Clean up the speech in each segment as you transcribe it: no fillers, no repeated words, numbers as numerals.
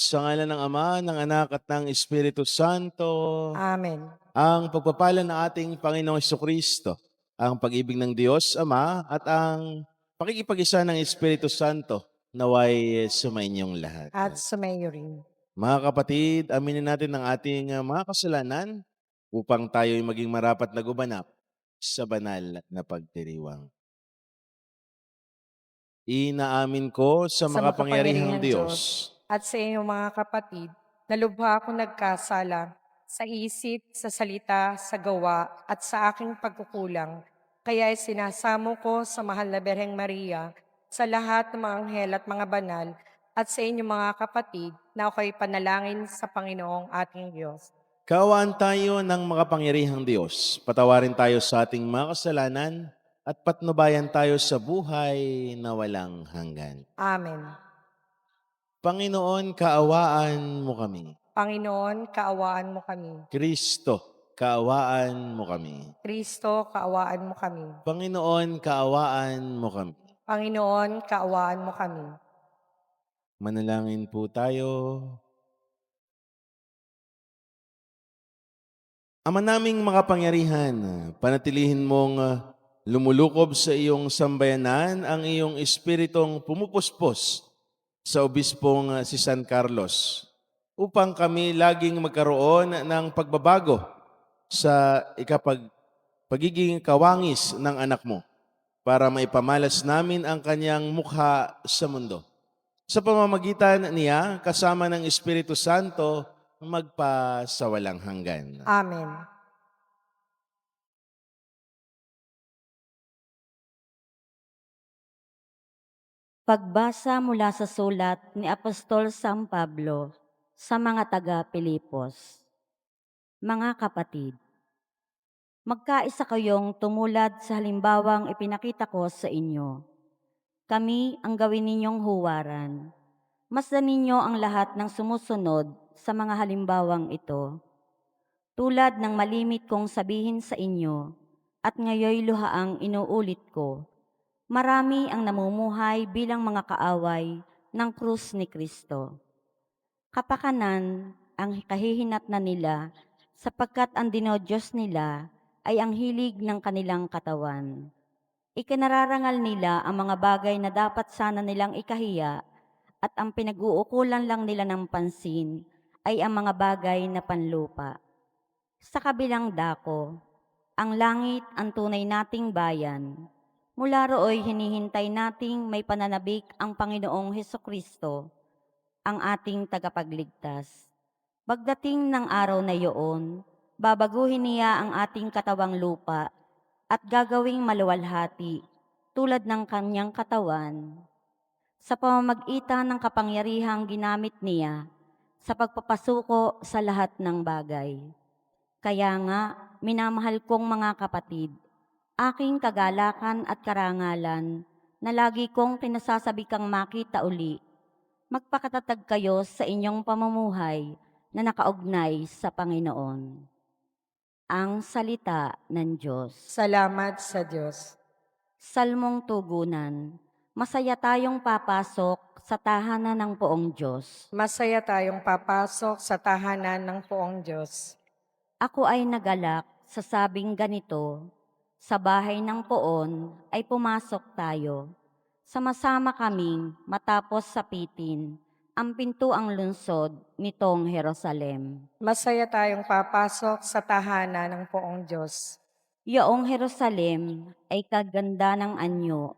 Sa ngalan ng Ama, ng Anak at ng Espiritu Santo, Amen. ang pagpapala ng ating Panginoong Kristo, ang pag-ibig ng Diyos Ama at ang pakikipag-isa ng Espiritu Santo naway sumainyong lahat. At sumayo rin. Mga kapatid, aminin natin ang ating mga kasalanan upang tayo'y maging marapat na gumanap sa banal na pagdiriwang. Inaamin ko sa Sa makapangyarihang makapangyarihan Diyos Diyos at sa inyong mga kapatid, na lubha akong nagkasala sa isip, sa salita, sa gawa, at sa aking pagkukulang. Kaya sinasamo ko sa mahal na Berheng Maria, sa lahat ng mga anghel at mga banal, at sa inyong mga kapatid, na ako'y panalangin sa Panginoong ating Diyos. Kaawaan tayo ng makapangyarihang Diyos. Patawarin tayo sa ating mga kasalanan at patnubayan tayo sa buhay na walang hanggan. Amen. Panginoon, kaawaan mo kami. Panginoon, kaawaan mo kami. Kristo, kaawaan mo kami. Kristo, kaawaan mo kami. Panginoon, kaawaan mo kami. Panginoon, kaawaan mo kami. Manalangin po tayo. Ama naming makapangyarihan, panatilihin mong lumulukob sa iyong sambayanan ang iyong espiritong pumupuspos sa obispong si San Carlos upang kami laging magkaroon ng pagbabago sa pagiging kawangis ng anak mo para maipamalas namin ang kanyang mukha sa mundo. Sa pamamagitan niya, kasama ng Espiritu Santo, magpasawalang hanggan. Amen. Pagbasa mula sa sulat ni Apostol San Pablo sa mga taga-Pilipos. Mga kapatid, magkaisa kayong tumulad sa halimbawang ipinakita ko sa inyo. Kami ang gawin ninyong huwaran. Masdan ninyo ang lahat ng sumusunod sa mga halimbawang ito. Tulad ng malimit kong sabihin sa inyo, at ngayoy luhaang inuulit ko, marami ang namumuhay bilang mga kaaway ng krus ni Kristo. Kapakanan ang kahihinatnan nila sapagkat ang dinodiyos nila ay ang hilig ng kanilang katawan. Ikinararangal nila ang mga bagay na dapat sana nilang ikahiya at ang pinag-uukulan lang nila ng pansin ay ang mga bagay na panlupa. Sa kabilang dako, ang langit ang tunay nating bayan. Mula rooy hinihintay nating may pananabik ang Panginoong Hesukristo, ang ating tagapagligtas. Pagdating ng araw na iyon, babaguhin niya ang ating katawang lupa at gagawing maluwalhati tulad ng kanyang katawan sa pamamagitan ng kapangyarihang ginamit niya sa pagpapasuko sa lahat ng bagay. Kaya nga, minamahal kong mga kapatid, aking kagalakan at karangalan na lagi kong pinasasabikang makita uli, magpakatatag kayo sa inyong pamumuhay na nakaugnay sa Panginoon. Ang salita ng Diyos. Salamat sa Diyos. Salmong tugunan. Masaya tayong papasok sa tahanan ng poong Diyos. Masaya tayong papasok sa tahanan ng poong Diyos. Ako ay nagalak sa sabing ganito, sa bahay ng poon ay pumasok tayo. Sama-sama kaming matapos sapitin ang pintuang lungsod nitong Jerusalem. Masaya tayong papasok sa tahanan ng poong Diyos. Yaong Jerusalem ay kaganda ng anyo,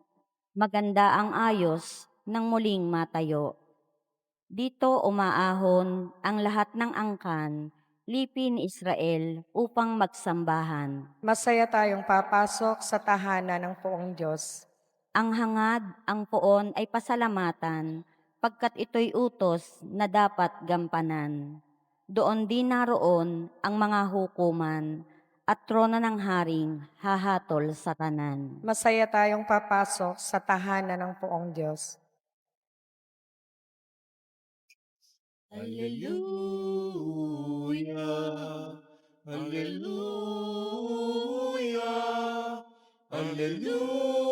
maganda ang ayos ng muling matayo. Dito umaahon ang lahat ng angkan, lipi ni Israel upang magsambahan. Masaya tayong papasok sa tahanan ng poong Diyos. Ang hangad, ang poon ay pasalamatan, pagkat ito'y utos na dapat gampanan. Doon din naroon ang mga hukuman, at trono ng haring hahatol sa tanan. Masaya tayong papasok sa tahanan ng poong Diyos. Hallelujah, Hallelujah, Hallelujah,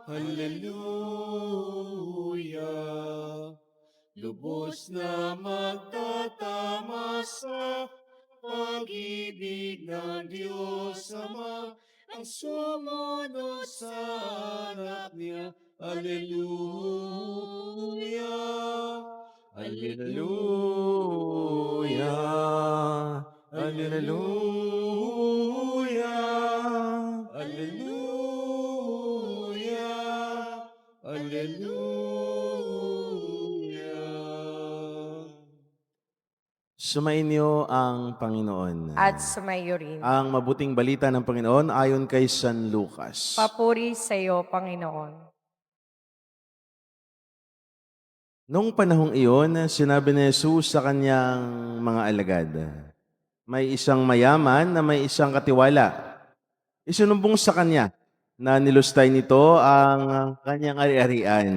Hallelujah. lubos na magtatama sa pag-ibig ng Diyos Ama, ang sumunod sa harap niya. Alleluia, Hallelujah. Hallelujah. Alleluia, Alleluia. Sumainyo ang Panginoon. At sumayo rin. Ang mabuting balita ng Panginoon ayon kay San Lucas. Papuri sa iyo, Panginoon. Noong panahong iyon, sinabi ni Jesus sa kanyang mga alagad, may isang mayaman na may isang katiwala. Isinumbong sa kanya na nilustay nito ang kanyang ari-arian.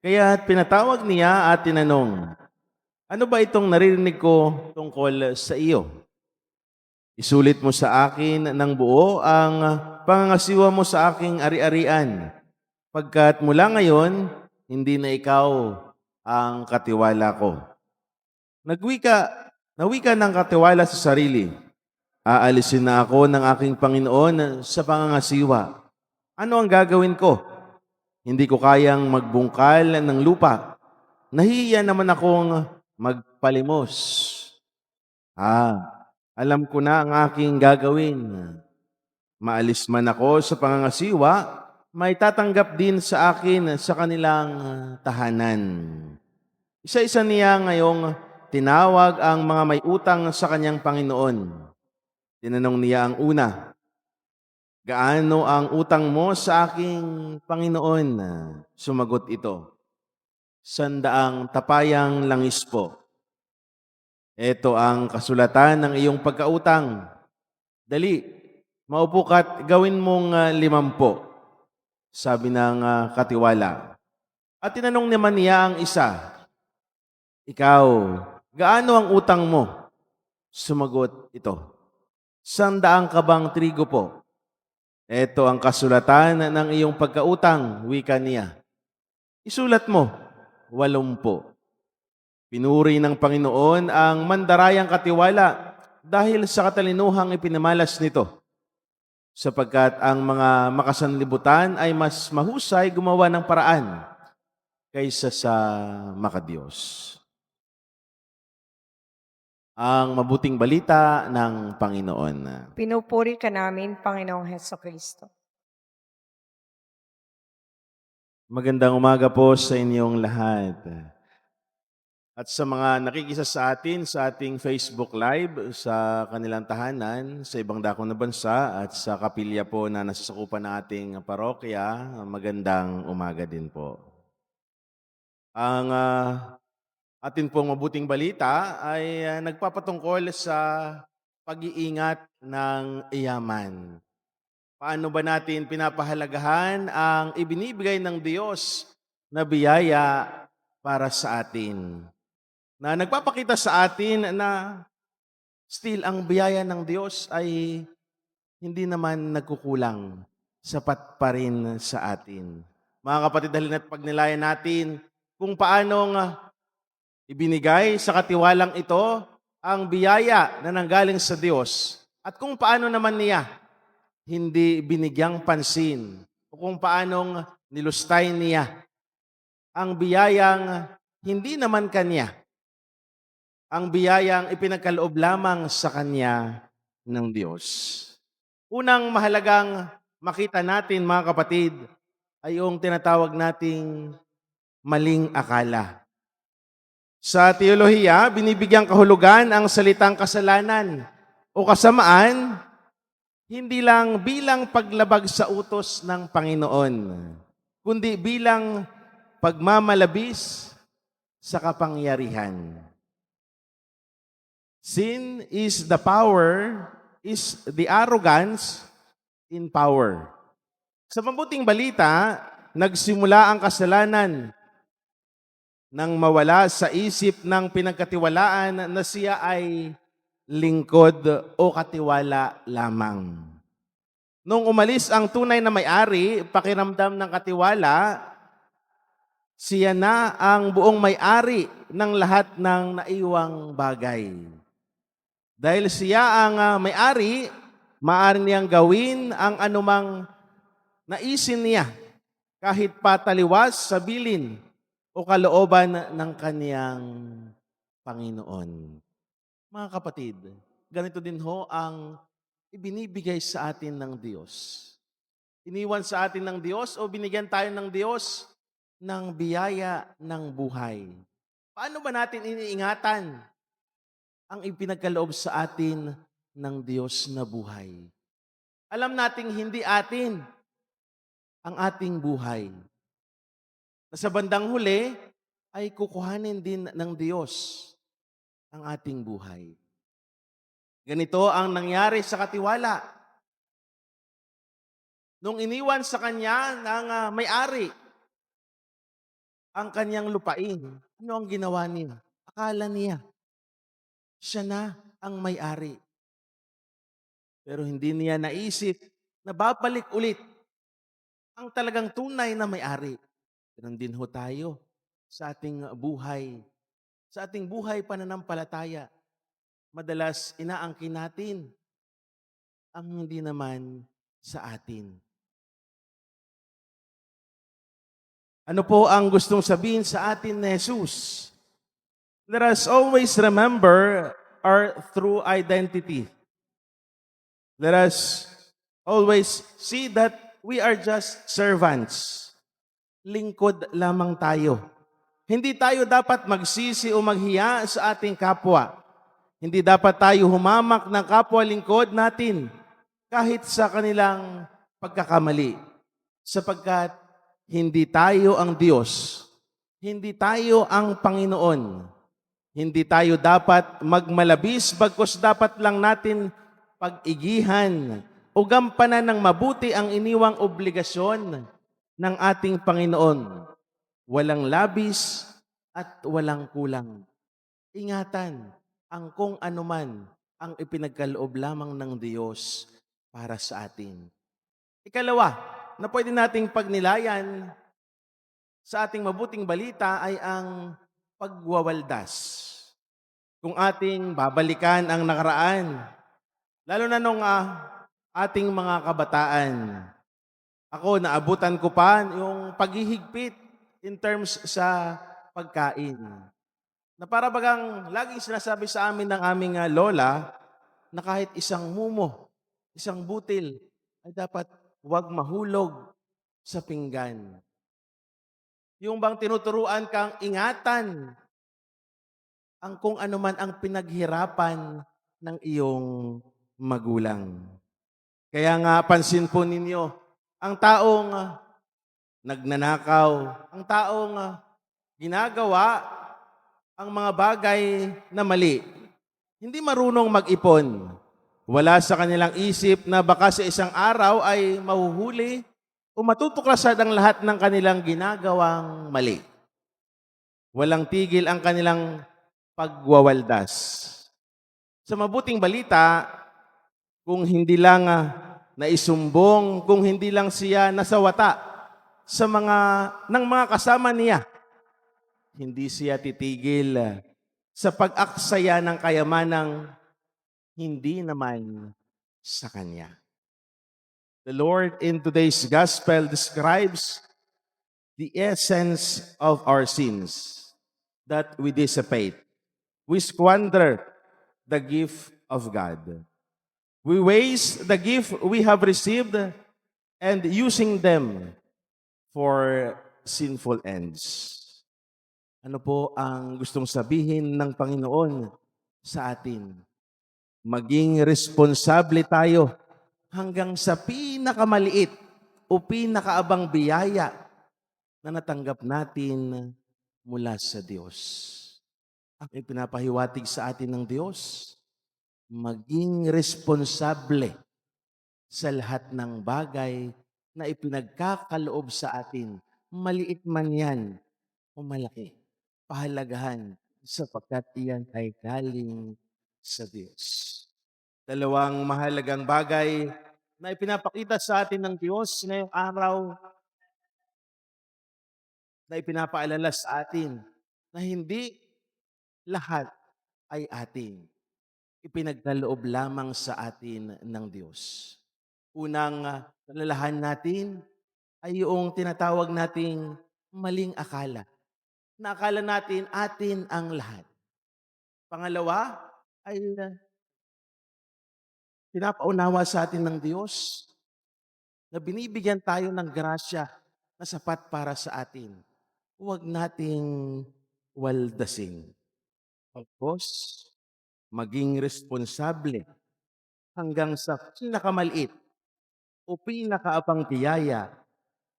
Kaya pinatawag niya at tinanong, ano ba itong naririnig ko tungkol sa iyo? Isulit mo sa akin ng buo ang pangangasiwa mo sa aking ari-arian, pagkat mula ngayon, hindi na ikaw ang katiwala ko. Nawika ng katiwala sa sarili. Aalisin na ako ng aking Panginoon sa pangangasiwa. Ano ang gagawin ko? Hindi ko kayang magbungkal ng lupa. Nahihiya naman akong magpalimos. Alam ko na ang aking gagawin. Maalis man ako sa pangangasiwa, may tatanggap din sa akin sa kanilang tahanan. Isa-isa niya ngayong tinawag ang mga may utang sa kanyang Panginoon. Tinanong niya ang una, gaano ang utang mo sa aking Panginoon? Sumagot ito, 100 tapayang langis po. Ito ang kasulatan ng iyong pagkautang. Dali, maupo ka't gawin mong 50. Sabi ng katiwala. At tinanong naman niya ang isa, ikaw, gaano ang utang mo? Sumagot ito, 100 kabang trigo po. Ito ang kasulatan ng iyong pagkautang, wika niya. Isulat mo, 80. Pinuri ng Panginoon ang mandarayang katiwala dahil sa katalinuhang ipinamalas nito, sapagkat ang mga makasanlibutan ay mas mahusay gumawa ng paraan kaysa sa makadiyos. Ang mabuting balita ng Panginoon. Pinupuri ka namin, Panginoong Hesukristo. Magandang umaga po sa inyong lahat. At sa mga nakikisa sa atin sa ating Facebook Live sa kanilang tahanan, sa ibang dakong na bansa at sa kapilya po na nasasakupan ng ating parokya, magandang umaga din po. Ang atin pong mabuting balita ay nagpapatungkol sa pag-iingat ng iyaman. Paano ba natin pinapahalagahan ang ibinibigay ng Diyos na biyaya para sa atin? Na nagpapakita sa atin na still ang biyaya ng Diyos ay hindi naman nagkukulang, sapat pa rin sa atin. Mga kapatid, halina't pagnilayan natin kung paanong ibinigay sa katiwalang ito ang biyaya na nanggaling sa Diyos at kung paano naman niya hindi binigyang pansin o kung paanong nilustay niya ang biyayang hindi naman kanya, ang biyayang ipinagkaloob lamang sa kanya ng Diyos. Unang mahalagang makita natin, mga kapatid, ay yung tinatawag nating maling akala. Sa teolohiya, binibigyang kahulugan ang salitang kasalanan o kasamaan hindi lang bilang paglabag sa utos ng Panginoon, kundi bilang pagmamalabis sa kapangyarihan. Sin is the arrogance in power. Sa mabuting balita, nagsimula ang kasalanan nang mawala sa isip ng pinagkatiwalaan na siya ay lingkod o katiwala lamang. Nung umalis ang tunay na may-ari, pakiramdam ng katiwala, Siya na ang buong may-ari ng lahat ng naiwang bagay. Dahil siya ang may-ari, maaari niyang gawin ang anumang naisin niya, kahit pataliwas sa bilin o kalooban ng kaniyang Panginoon. Mga kapatid, ganito din ho ang ibinibigay sa atin ng Diyos. Iniwan sa atin ng Diyos o binigyan tayo ng Diyos ng biyaya ng buhay. Paano ba natin iniingatan ang ipinagkaloob sa atin ng Diyos na buhay? Alam nating hindi atin ang ating buhay. Na sa bandang huli ay kukuhanin din ng Diyos ang ating buhay. Ganito ang nangyari sa katiwala. Nung iniwan sa kanya ng may-ari ang kanyang lupain, ano ang ginawa niya? Akala niya, siya na ang may-ari. Pero hindi niya naisip na babalik ulit ang talagang tunay na may-ari. Ganun din ho tayo sa ating buhay. Sa ating buhay pananampalataya, madalas inaangkin natin ang hindi naman sa atin. Ano po ang gustong sabihin sa atin ni Jesus? Let us always remember our true identity. Let us always see that we are just servants. Lingkod lamang tayo. Hindi tayo dapat magsisi o maghiya sa ating kapwa. Hindi dapat tayo humamak ng kapwa lingkod natin kahit sa kanilang pagkakamali. Sapagkat hindi tayo ang Diyos. Hindi tayo ang Panginoon. Hindi tayo dapat magmalabis, bagkus dapat lang natin pag-igihan o gampanan ng mabuti ang iniwang obligasyon ng ating Panginoon. Walang labis at walang kulang. Ingatan ang kung anuman ang ipinagkaloob lamang ng Diyos para sa atin. Ikalawa, na pwede nating pagnilayan sa ating mabuting balita ay ang pagwawaldas. Kung ating babalikan ang nakaraan, lalo na nung ating mga kabataan, ako naabutan ko pa yung paghihigpit in terms sa pagkain. Na para bagang laging sinasabi sa amin ng aming lola na kahit isang mumo, isang butil, ay dapat huwag mahulog sa pinggan. Yung bang tinuturuan kang ingatan ang kung ano man ang pinaghirapan ng iyong magulang. Kaya nga pansin po ninyo, ang taong nagnanakaw, ang taong ginagawa ang mga bagay na mali, hindi marunong mag-ipon. Wala sa kanilang isip na baka sa isang araw ay mahuhuli o matutuklasan ang lahat ng kanilang ginagawang mali. Walang tigil ang kanilang pagwawaldas. Sa mabuting balita, kung hindi lang naisumbong, kung hindi lang siya nasawata sa ng mga kasama niya, hindi siya titigil sa pag-aksaya ng kayamanang hindi naman sa kanya. The Lord in today's gospel describes the essence of our sins that we dissipate. We squander the gift of God. We waste the gift we have received and using them for sinful ends. Ano po ang gustong sabihin ng Panginoon sa atin? Maging responsable tayo hanggang sa pinakamaliit o pinakaabang biyaya na natanggap natin mula sa Diyos. Ang ipinapahiwatig sa atin ng Diyos, maging responsable sa lahat ng bagay na ipinagkakaloob sa atin. Maliit man yan o malaki. Pahalagahan sapagkat iyan ay galing sa Diyos. Dalawang mahalagang bagay na ipinapakita sa atin ng Diyos ngayong araw na ipinapaalala sa atin na hindi lahat ay atin. Ipinagkaloob lamang sa atin ng Diyos. Unang alalahan natin ay yung tinatawag nating maling akala. Na akala natin atin ang lahat. Pangalawa ay pinapaunawa sa atin ng Diyos na binibigyan tayo ng grasya na sapat para sa atin. Huwag nating waldasin. Tapos, maging responsable hanggang sa pinakamaliit o pinakaabang biyaya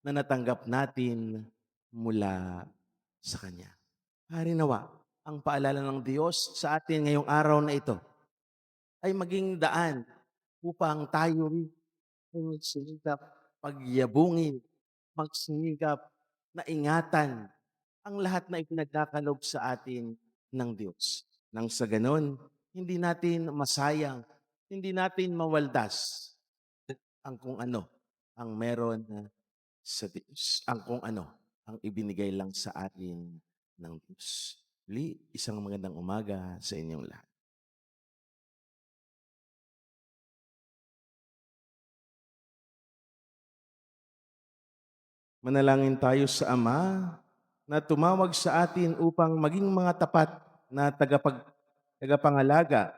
na natanggap natin mula sa Kanya. Harinawa, ang paalala ng Diyos sa atin ngayong araw na ito ay maging daan upang tayo rin ay magsikap pagyabungin, magsikap na ingatan ang lahat na ipinagkakalob sa atin ng Diyos. Nang sa ganon, hindi natin masayang, hindi natin mawaldas ang kung ano ang meron sa Diyos, ang kung ano ang ibinigay lang sa atin ng Diyos. Muli, isang magandang umaga sa inyong lahat. Manalangin tayo sa Ama na tumawag sa atin upang maging mga tapat na tagapangalaga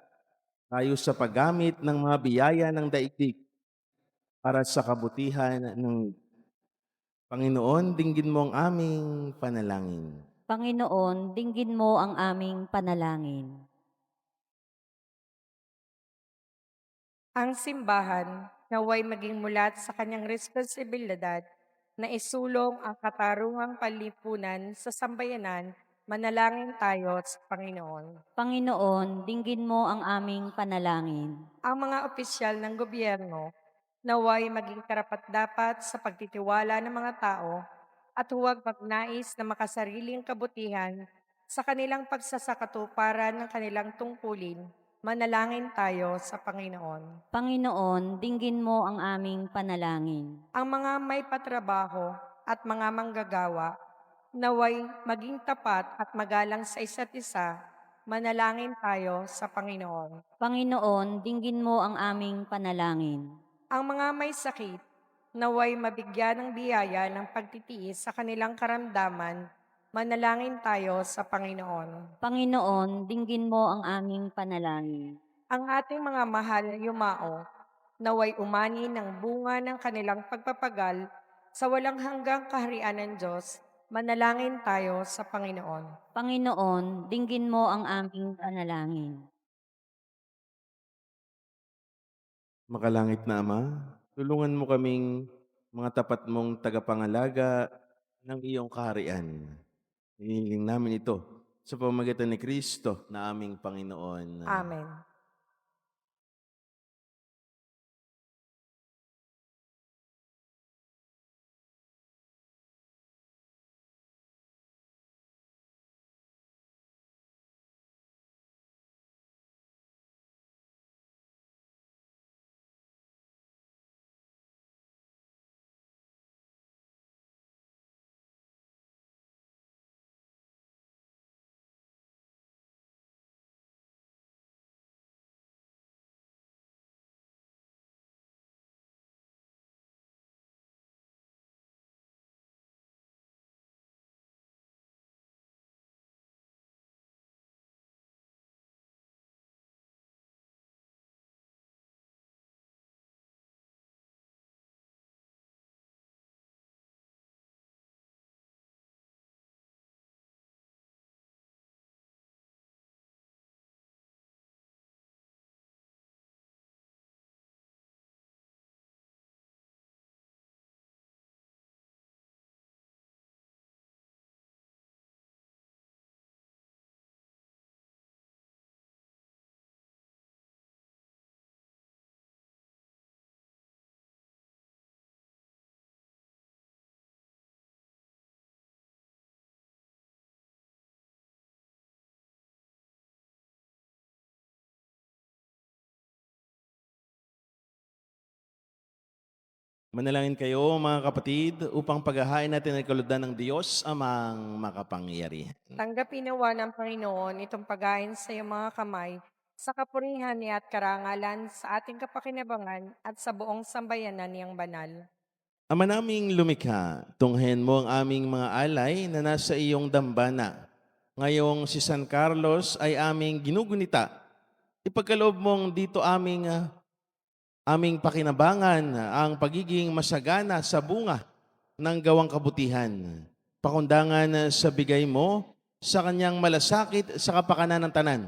tayo sa paggamit ng mga biyaya ng daigdig para sa kabutihan ng Panginoon. Dinggin mo ang aming panalangin. Panginoon, dinggin mo ang aming panalangin. Ang simbahan naway maging mulat sa kanyang responsibilidad na isulong ang katarungang panlipunan sa sambayanan, manalangin tayo sa Panginoon. Panginoon, dinggin mo ang aming panalangin. Ang mga opisyal ng gobyerno naway maging karapat-dapat sa pagtitiwala ng mga tao at huwag magnais na makasariling kabutihan sa kanilang pagsasakatuparan ng kanilang tungkulin. Manalangin tayo sa Panginoon. Panginoon, dinggin mo ang aming panalangin. Ang mga may patrabaho at mga manggagawa naway maging tapat at magalang sa isa't isa. Manalangin tayo sa Panginoon. Panginoon, dinggin mo ang aming panalangin. Ang mga may sakit, naway mabigyan ng biyaya ng pagtitiis sa kanilang karamdaman. Manalangin tayo sa Panginoon. Panginoon, dinggin mo ang aming panalangin. Ang ating mga mahal na yumao, naway umani ng bunga ng kanilang pagpapagal sa walang hanggang kaharian ng Diyos. Manalangin tayo sa Panginoon. Panginoon, dinggin mo ang aming panalangin. Makalangit na Ama, tulungan mo kaming mga tapat mong tagapangalaga ng iyong kaharian. Hinihiling namin ito sa pamamagitan ni Kristo na aming Panginoon. Amen. Manalangin kayo mga kapatid upang paghahain natin ang kalugdan ng Diyos amang makapangyarihan. Tanggapin nawa ng Panginoon itong paghain sa iyong mga kamay sa kapurihan niya at karangalan sa ating kapakinabangan at sa buong sambayanan niyang banal. Ama naming lumikha, tunghayan mo ang aming mga alay na nasa iyong dambana. Ngayong si San Carlos ay aming ginugunita. Ipagkaloob mong dito aming pakinabangan ang pagiging masagana sa bunga ng gawang kabutihan. Pakundangan sa bigay mo sa kanyang malasakit sa kapakanan ng tanan.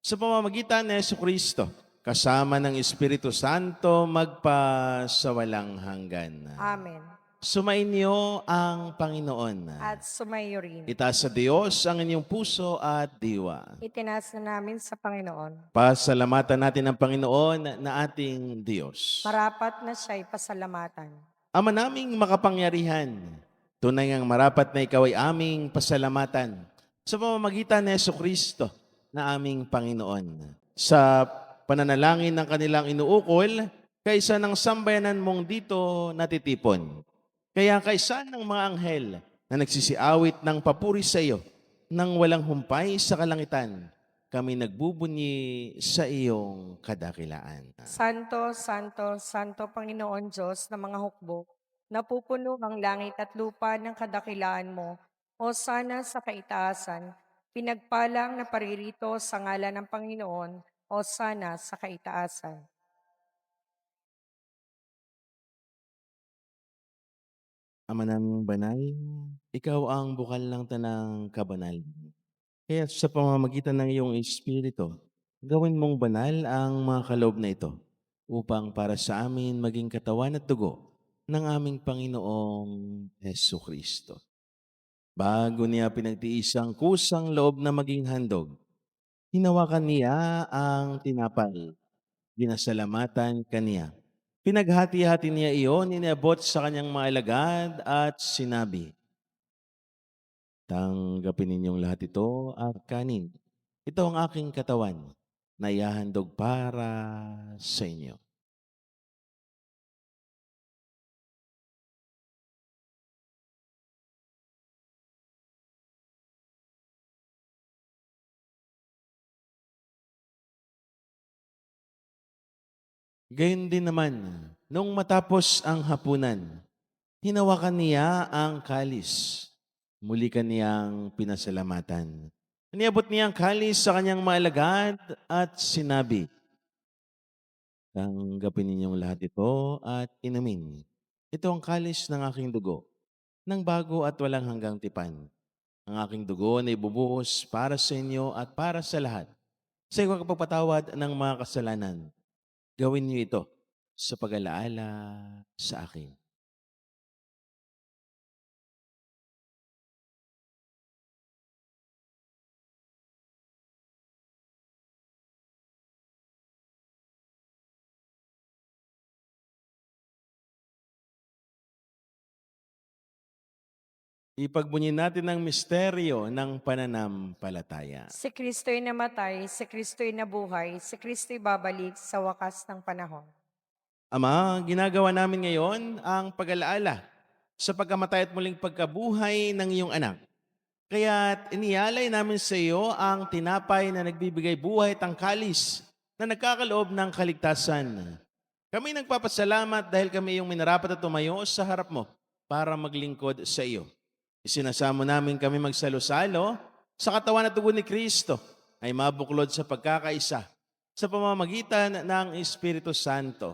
Sa pamamagitan ni Jesucristo, kasama ng Espiritu Santo, magpasawalang hanggan. Amen. Sumainyo ang Panginoon. At sumayo rin. Itaas sa Diyos ang inyong puso at diwa. Itinaas na namin sa Panginoon. Pasalamatan natin ang Panginoon na ating Diyos. Marapat na siya'y pasalamatan. Ama naming makapangyarihan, tunay ngang marapat na ikaw ay aming pasalamatan sa pamamagitan ni Jesucristo na aming Panginoon. Sa pananalangin ng kanilang inuukol, kaysa ng sambayanan mong dito natitipon. Kaya kaysa ng mga anghel na nagsisiawit ng papuri sa iyo, nang walang humpay sa kalangitan, kami nagbubunyi sa iyong kadakilaan. Santo, Santo, Santo Panginoon Diyos ng mga hukbo, napupuno ang langit at lupa ng kadakilaan mo, o sana sa kaitaasan, pinagpalang na paririto sa ngalan ng Panginoon, o sana sa kaitaasan. Ama naming banal, ikaw ang bukal ng tanang kabanal. Kaya sa pamamagitan ng iyong Espiritu, gawin mong banal ang mga kaloob na ito upang para sa amin maging katawan at dugo ng aming Panginoong Heso Kristo. Bago niya pinagtiis ang kusang loob na maging handog, hinawakan niya ang tinapay, ginasalamatan kaniya. Pinaghati-hati niya iyon, iniabot sa kanyang mga alagad at sinabi, tanggapin ninyong lahat ito at kanin. Ito ang aking katawan na ihahandog para sa inyo. Gayon din naman, nung matapos ang hapunan, hinawakan niya ang kalis. Muli kaniyang pinasalamatan. Iniabot niya ang kalis sa kanyang mga alagad at sinabi, tanggapin ninyong lahat ito at inumin. Ito ang kalis ng aking dugo, ng bago at walang hanggang tipan. Ang aking dugo na ibubuhos para sa inyo at para sa lahat. Sa iyong kapagpatawad ng mga kasalanan, gawin niyo ito sa pag-alaala sa akin. Ipagbunyin natin ang misteryo ng pananampalataya. Si Kristo'y namatay, si Kristo'y nabuhay, si Kristo'y babalik sa wakas ng panahon. Ama, ginagawa namin ngayon ang pag-alaala sa pagkamatay at muling pagkabuhay ng iyong anak. Kaya't inialay namin sa iyo ang tinapay na nagbibigay buhay at ang kalis na nagkakaloob ng kaligtasan. Kami nagpapasalamat dahil kami iyong minarapat at tumayo sa harap mo para maglingkod sa iyo. Isinasamo namin kami magsalo-salo sa katawan at dugo ni Kristo ay mabuklod sa pagkakaisa sa pamamagitan ng Espiritu Santo.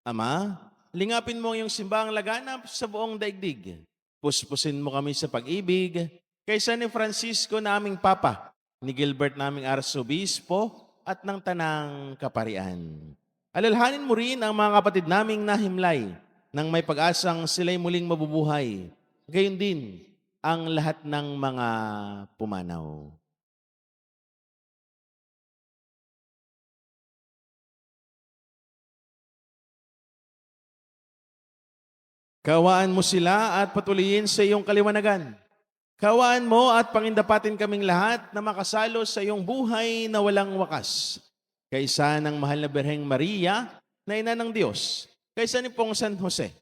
Ama, lingapin mo ang iyong simbahang laganap sa buong daigdig. Puspusin mo kami sa pag-ibig kaysa ni Francisco na aming Papa, ni Gilbert naming Arsobispo at ng Tanang Kaparian. Alalhanin mo rin ang mga kapatid naming nahimlay nang may pag-asang sila'y muling mabubuhay. Gayon din ang lahat ng mga pumanaw. Kawaan mo sila at patuloyin sa iyong kaliwanagan. Kawaan mo at pangindapatin kaming lahat na makasalo sa iyong buhay na walang wakas. Kaysa ng mahal na Birheng Maria na ina ng Diyos, kaysa ni Pong San Jose,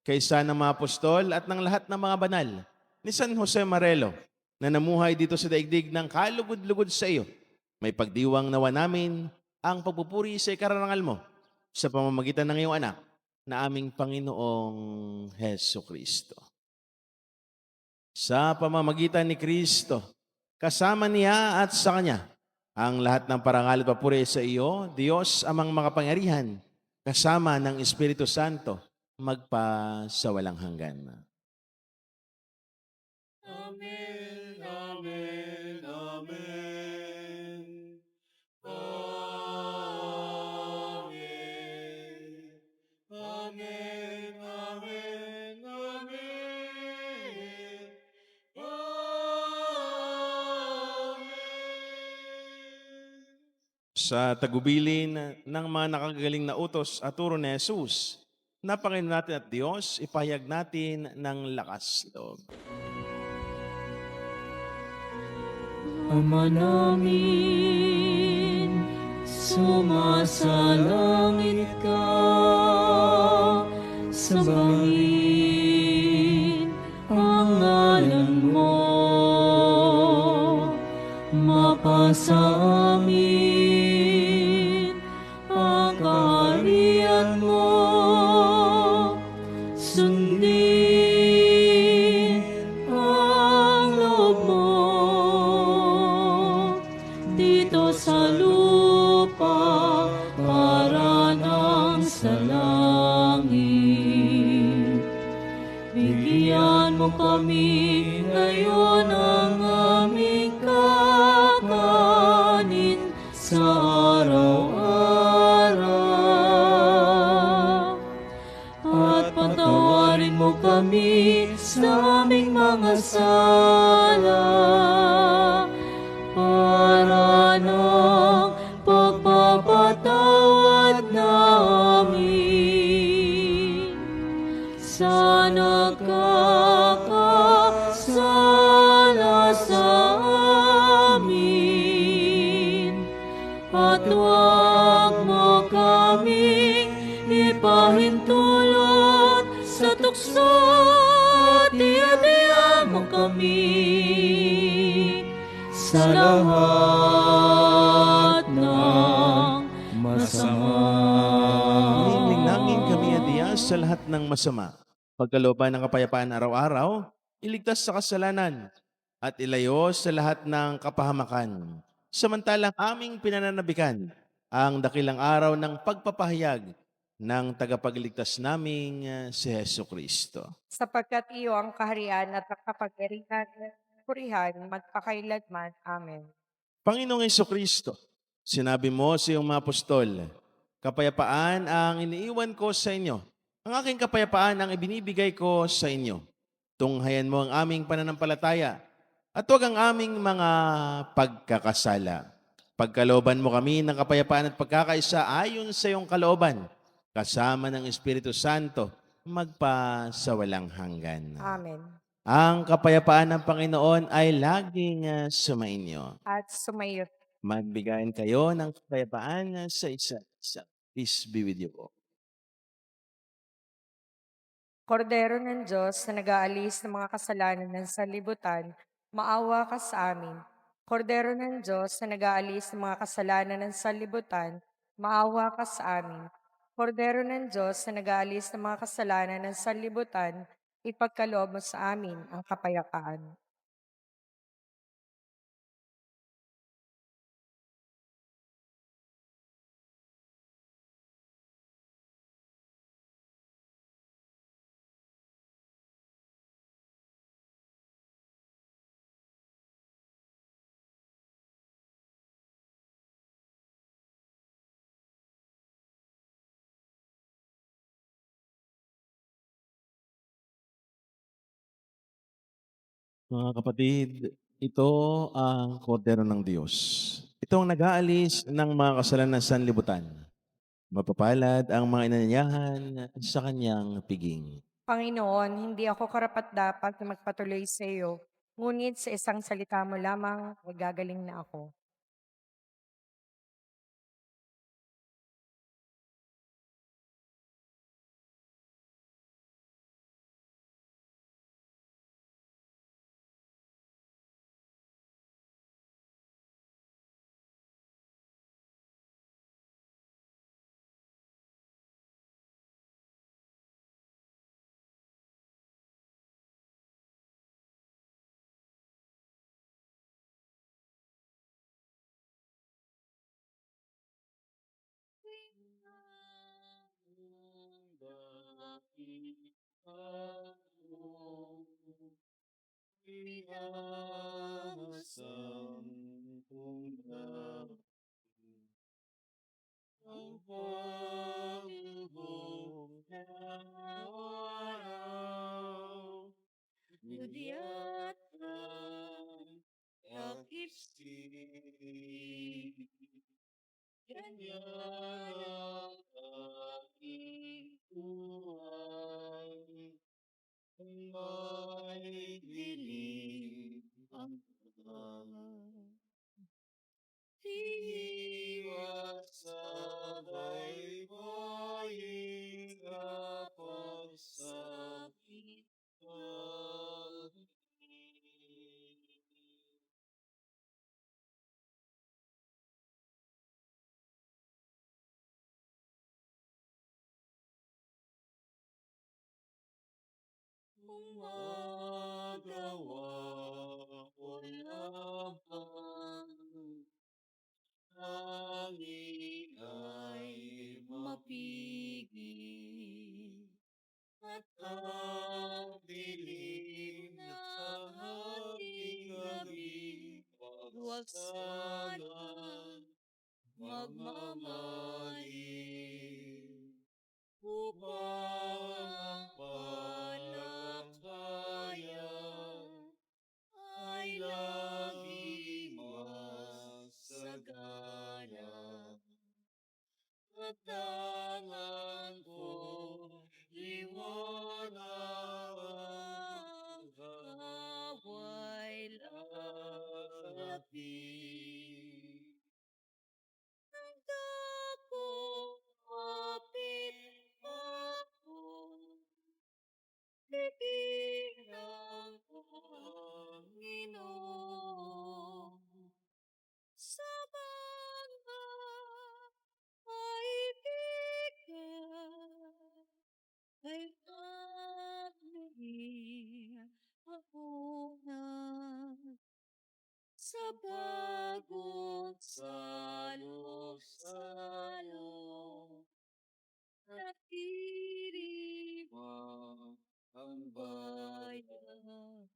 kaysa ng mga apostol at ng lahat ng mga banal ni San Jose Marelo na namuhay dito sa daigdig ng kalugod-lugod sa iyo. May pagdiwang nawa namin ang pagpupuri sa ikarangal mo sa pamamagitan ng iyong anak na aming Panginoong Heso Kristo. Sa pamamagitan ni Kristo, kasama niya at sa Kanya, ang lahat ng parangal at papuri sa iyo, Diyos amang makapangyarihan, kasama ng Espiritu Santo, magpa sa walang hanggan. Amen, amen, amen. Amen. Amen, amen, amen. Amen. Sa tagubilin ng mga nakagagaling na utos at turo ni Jesus, na Panginoon natin at Diyos, ipahayag natin ng lakas loob. Ama namin, sumasalangit ka, sambahin ang ngalan mo, mapasa amin ang kaharian mo, sundin ang loob mo dito sa lupa para nang sa langit. Bigyan mo kami ngayon ang aming kakanin sa araw-araw. At patawarin mo kami sa aming mga sala para ng pagpapatawad namin sa nagkakasala sa amin. At huwag mo kaming ipahintulot sa tukso at iadya mo kami sa lahat ng masama. Linangin kami at Diyos sa lahat ng masama. Pagkalooban ng kapayapaan araw-araw, iligtas sa kasalanan at ilayo sa lahat ng kapahamakan. Samantalang aming pinananabikan ang dakilang araw ng pagpapahayag ng tagapagligtas naming si Heso Kristo. Sapagkat iyo ang kaharian at ang kapangyarihan at purihan magpakailanman. Amen. Panginoong Heso Kristo, sinabi mo sa iyong mga apostol, kapayapaan ang iniiwan ko sa inyo. Ang aking kapayapaan ang ibinibigay ko sa inyo. Tunghayan mo ang aming pananampalataya at huwag ang aming mga pagkakasala. Pagkalooban mo kami ng kapayapaan at pagkakaisa ayon sa iyong kalooban, kasama ng Espiritu Santo, magpa sa walang hanggan. Amen. Ang kapayapaan ng Panginoon ay laging sumainyo. At sumayo. Magbigayan kayo ng kapayapaan sa isa't isa. Peace be with you all. Kordero ng Diyos na nag-aalis ng mga kasalanan ng sanlibutan, maawa ka sa amin. Kordero ng Diyos na nag-aalis ng mga kasalanan ng sanlibutan, maawa ka sa amin. Kordero ng Diyos na nag-aalis ng mga kasalanan ng sanlibutan, ipagkaloob mo sa amin ang kapayapaan. Mga kapatid, ito ang kordero ng Diyos. Ito ang nag-aalis ng mga kasalanan sa sanlibutan. Mapapalad ang mga inanyayahan sa kanyang piging. Panginoon, hindi ako karapat-dapat na magpatuloy sa iyo, ngunit sa isang salita mo lamang, magagaling na ako. Iyasang ulan, ang pagbuhok ng araw, Dudiat takip ganyan ang aking buhay. May dilim ang iwas sa baybayin kapag sakit kung magawa ko lamang, hangin ay mapigil, at ang dilim na aking gabi, wag sanang magmamalim, upang ang palathayan ay laging masagana. At tangan ko liwanag ang away lalapit. Nagdapong kapit ako, bibig ng Panginoon. Sa mga kaibigan ay pagmihing ako na sa bagong salo-salo. Natiriwang ang bayan,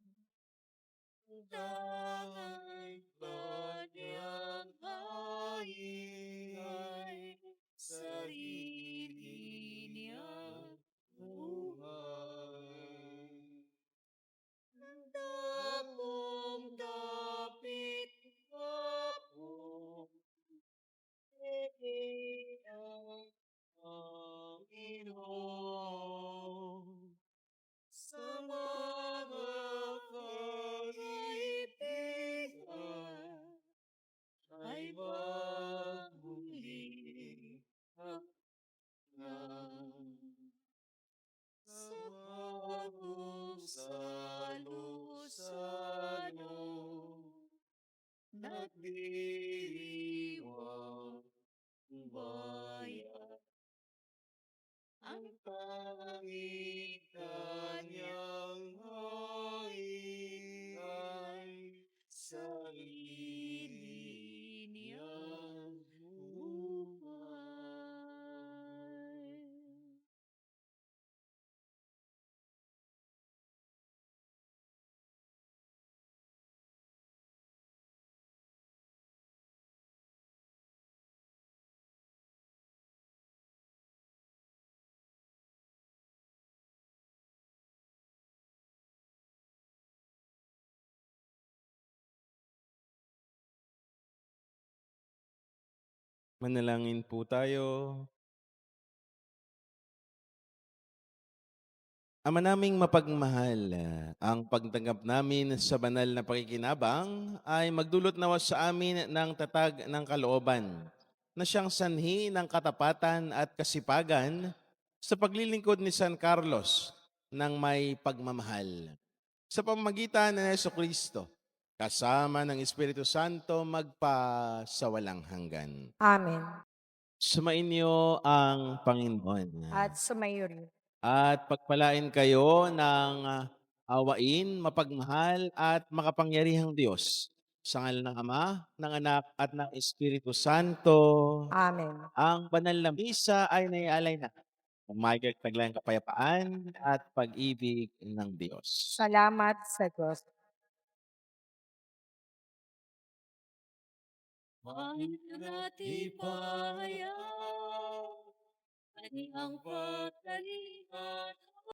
dahil kanyang ay sarili niyang buhay. Dapong dapit ako, bibig ng Panginoon. Sa mga kaibigan ay maghuli hanggan. Sa bagong salo-salo, nagdiriwang bayan. Ang tanging kanyang hain ay sarili niyang buhay. Manalangin po tayo. Ama naming mapagmahal, ang pagtanggap namin sa banal na pakikinabang ay magdulot nawa sa amin ng tatag ng kalooban na siyang sanhi ng katapatan at kasipagan sa paglilingkod ni San Carlos ng may pagmamahal. Sa pamamagitan ng Jesucristo, kasama ng Espiritu Santo magpasawalang hanggan. Amen. Sumainyo ang Panginoon. At sumayo rin. At pagpalain kayo ng awain, mapagmahal at makapangyarihang Diyos. Sa ngalan ng Ama, ng Anak at ng Espiritu Santo. Amen. Ang banal na misa ay naialay na. magtaglayang kapayapaan at pag-ibig ng Diyos. Salamat sa Diyos. Mahal natin pahayag, kanyang pagtalipat